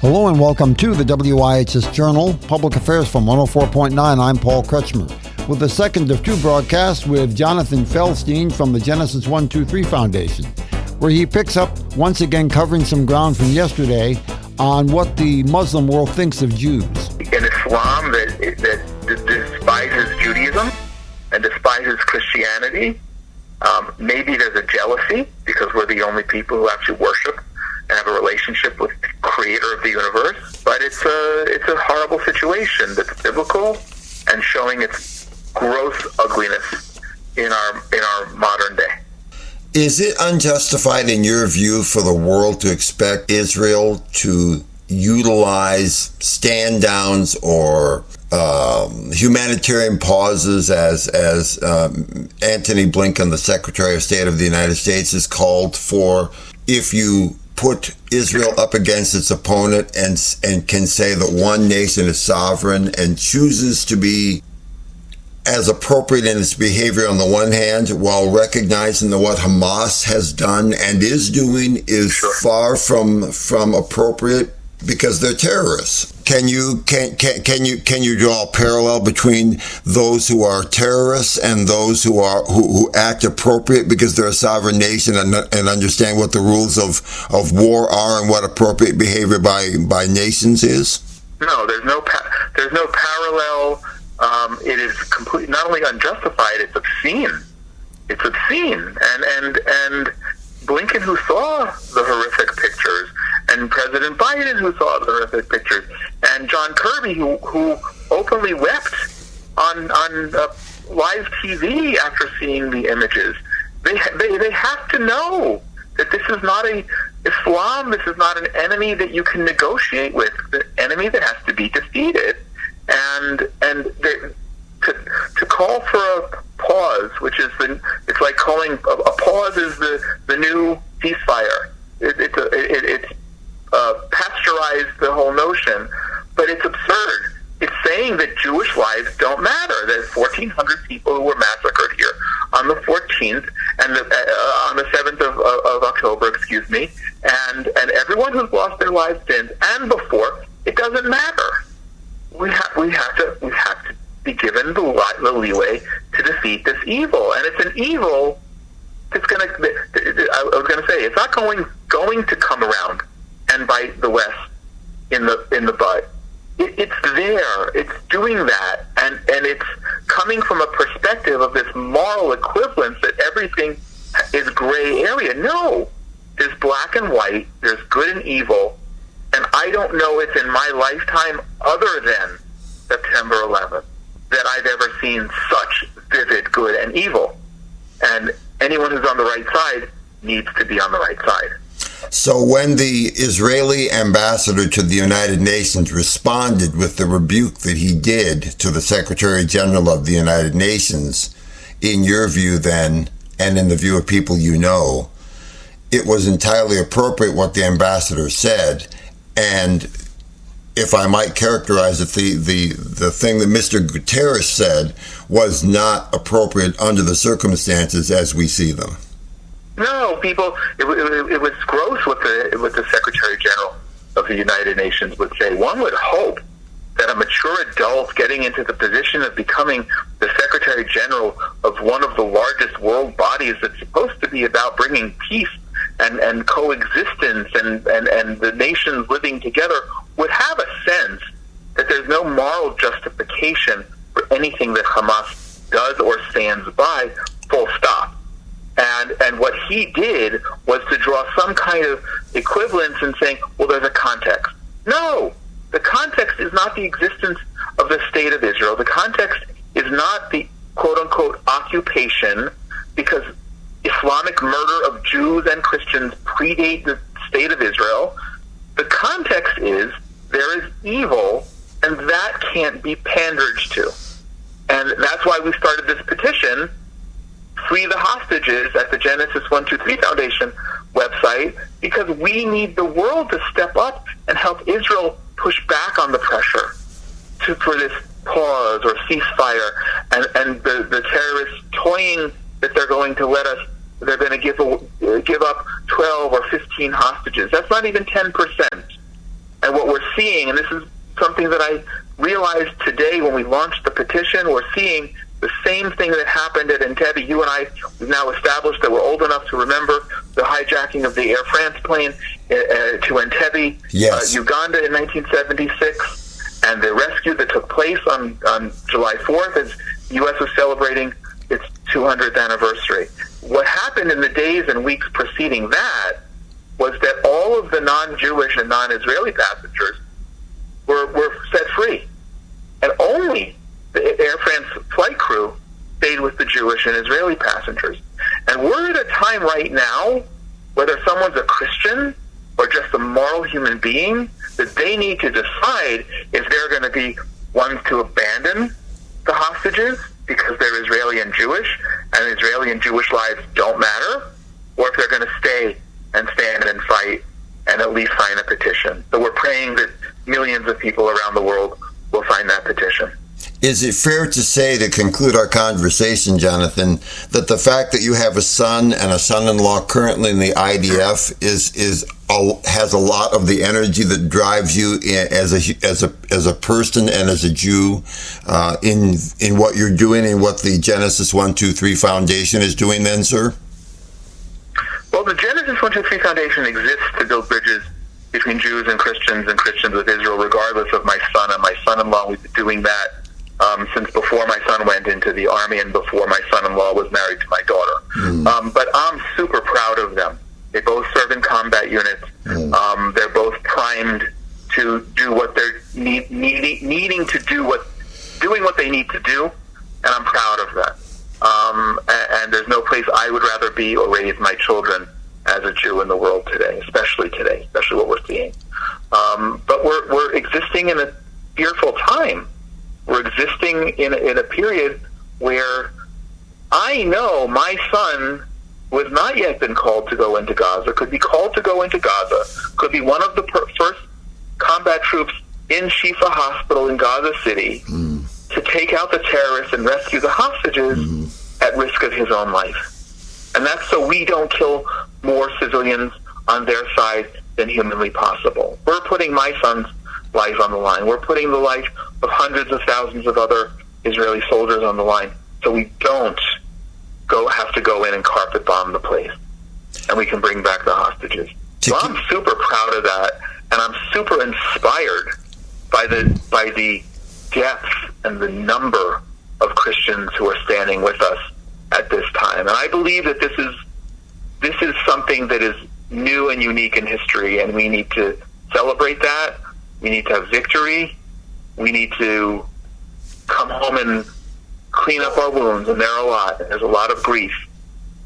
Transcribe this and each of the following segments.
Hello and welcome to the WIHS Journal, Public Affairs from 104.9. I'm Paul Kretschmer with the second of two broadcasts with Jonathan Feldstein from the Genesis 123 Foundation, where he picks up, once again covering some ground from yesterday, on what the Muslim world thinks of Jews. An Islam that despises Judaism and despises Christianity. Maybe there's a jealousy because we're the only people who actually worship and have a relationship with the creator of the universe. But it's a horrible situation that's biblical and showing its gross ugliness in our modern day. Is it unjustified in your view for the world to expect Israel to utilize stand downs or humanitarian pauses as Antony Blinken, the Secretary of State of the United States, has called for? If you put Israel up against its opponent and can say that one nation is sovereign and chooses to be as appropriate in its behavior on the one hand, while recognizing that what Hamas has done and is doing is far from appropriate because they're terrorists. Can you draw a parallel between those who are terrorists and those who act appropriate because they're a sovereign nation and understand what the rules of war are and what appropriate behavior by nations is? No, there's no parallel. It is completely not only unjustified; it's obscene. It's obscene, and Blinken, who saw the horrific pictures, and President Biden, who saw the horrific pictures, and John Kirby, who openly wept on live TV after seeing the images. They have to know that this is not Islam. This is not an enemy that you can negotiate with. The enemy that has to be defeated. And to call for a pause, which is it's like calling a pause is the new ceasefire. It's pasteurized the whole notion, but it's absurd. It's saying that Jewish lives don't matter. There's 1,400 people who were massacred here on the 14th and on the 7th of October, and everyone who's lost their lives since and before. It doesn't matter. We have to be given the leeway to defeat this evil, and it's an evil that's I was going to say it's not going to come around and bite the West in the butt. It's there. It's doing that, and it's coming from a perspective of this moral equivalence that everything is gray area. No, there's black and white. There's good and evil. And I don't know if in my lifetime, other than September 11th, that I've ever seen such vivid good and evil. And anyone who's on the right side needs to be on the right side. So when the Israeli ambassador to the United Nations responded with the rebuke that he did to the Secretary General of the United Nations, in your view then, and in the view of people you know, it was entirely appropriate what the ambassador said. And if I might characterize it, the thing that Mr. Guterres said was not appropriate under the circumstances as we see them. No, it was gross what the Secretary General of the United Nations would say. One would hope that a mature adult getting into the position of becoming the Secretary General of one of the largest world bodies that's supposed to be about bringing peace and coexistence and the nations living together would have a sense that there's no moral justification for anything that Hamas does or stands by, full stop. And what he did was to draw some kind of equivalence in saying, well, there's a context. No, the context is not the existence of the State of Israel. The context is not the quote-unquote occupation, because Islamic murder of Jews and Christians predate the State of Israel. The context is there is evil, and that can't be pandered to. And that's why we started this petition, Free the Hostages, at the Genesis 123 Foundation website, because we need the world to step up and help Israel push back on the pressure for this pause or ceasefire, and the terrorists toying that they're going to give up 12 or 15 hostages. That's not even 10%. And what we're seeing, and this is something that I realized today when we launched the petition, we're seeing the same thing that happened at Entebbe. You and I, we've now established that we're old enough to remember the hijacking of the Air France plane to Entebbe, yes. Uganda in 1976, and the rescue that took place on July 4th as the U.S. was celebrating its 200th anniversary. What happened in the days and weeks preceding that was that all of the non-Jewish and non-Israeli passengers were set free. And only the Air France flight crew stayed with the Jewish and Israeli passengers. And we're at a time right now, whether someone's a Christian or just a moral human being, that they need to decide if they're going to be ones to abandon the hostages because they're Israeli and Jewish, and Israeli and Jewish lives don't matter, or if they're going to stay and stand and fight and at least sign a petition. So we're praying that millions of people around the world will sign that petition. Is it fair to say, to conclude our conversation, Jonathan, that the fact that you have a son and a son-in-law currently in the IDF has a lot of the energy that drives you as a person and as a Jew in what you're doing and what the Genesis 123 Foundation is doing then, sir? Well, the Genesis 123 Foundation exists to build bridges between Jews and Christians with Israel, regardless of my son and my son-in-law. We've been doing that since before my son went into the Army and before my son-in-law was married to my daughter. But I'm super proud of them. They both serve in combat units. They're both primed to do what they're needing to do, doing what they need to do, and I'm proud of that. And there's no place I would rather be or raise my children as a Jew in the world today, especially what we're seeing. But we're existing in a fearful time. We're existing in a period where I know my son, who has not yet been called to go into Gaza, could be called to go into Gaza, could be one of the first combat troops in Shifa Hospital in Gaza City to take out the terrorists and rescue the hostages at risk of his own life. And that's so we don't kill more civilians on their side than humanly possible. We're putting my son's life on the line. We're putting the life of hundreds of thousands of other Israeli soldiers on the line, so we don't have to go in and carpet bomb the place, and we can bring back the hostages. So I'm super proud of that, and I'm super inspired by the depth and the number of Christians who are standing with us at this time. And I believe that this is something that is new and unique in history, and we need to celebrate that. We need to have victory. We need to come home and clean up our wounds, and there are a lot. There's a lot of grief.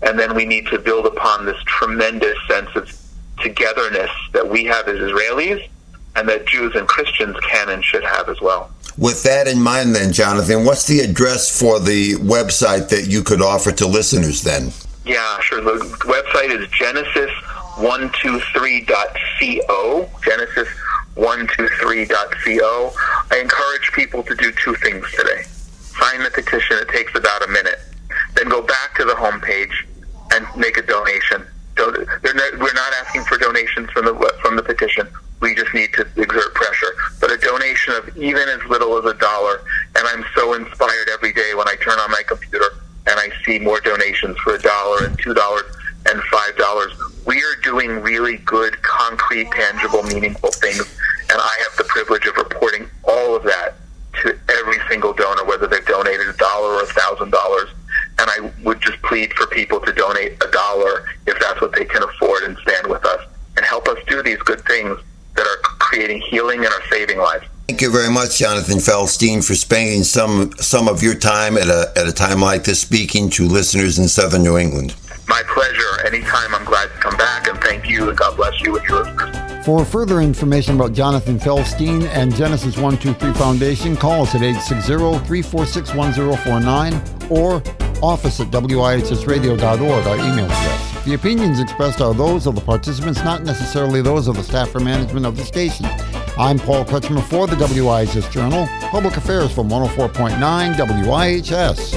And then we need to build upon this tremendous sense of togetherness that we have as Israelis and that Jews and Christians can and should have as well. With that in mind then, Jonathan, what's the address for the website that you could offer to listeners then? Yeah, sure. The website is genesis123.co. Genesis123.co. I encourage people to do two things today. Sign the petition. It takes about a minute. Then go back to the homepage and make a donation. We're not asking for donations from the petition. We just need to exert pressure. But a donation of even as little as $1, and I'm so inspired every day when I turn on my computer and I see more donations for $1 and $2 and $5. We are doing really good, concrete, tangible, meaningful things, and I have the privilege of reporting all of that to every single donor, whether they've donated $1 or $1,000. And I would just plead for people to donate $1 if that's what they can afford and stand with us and help us do these good things that are creating healing and are saving lives. Thank you very much, Jonathan Feldstein, for spending some of your time at a time like this speaking to listeners in Southern New England. My pleasure. Anytime, I'm glad to come back, and thank you, and God bless you and your listeners. For further information about Jonathan Feldstein and Genesis 123 Foundation, call us at 860-346-1049 or office@wihsradio.org, our email address. The opinions expressed are those of the participants, not necessarily those of the staff or management of the station. I'm Paul Kretschmer for the WIHS Journal, Public Affairs from 104.9 WIHS.